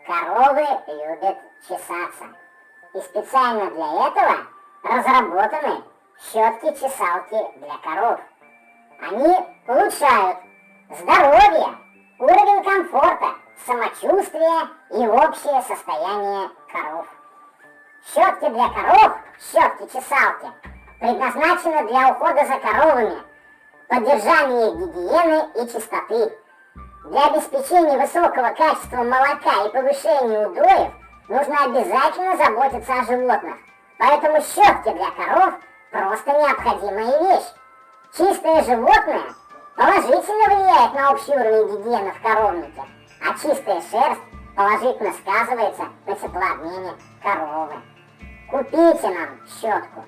Коровы любят чесаться. И специально для этого разработаны щетки-чесалки для коров. Они улучшают здоровье, уровень комфорта, самочувствие и общее состояние коров. Щетки для коров, щетки-чесалки, предназначены для ухода за коровами, поддержания их гигиены и чистоты. Для обеспечения высокого качества молока и повышения удоев нужно обязательно заботиться о животных. Поэтому щетки для коров просто необходимая вещь. Чистое животное положительно влияет на общий уровень гигиены в коровнике, а чистая шерсть положительно сказывается на теплообмене коровы. Купите нам щетку.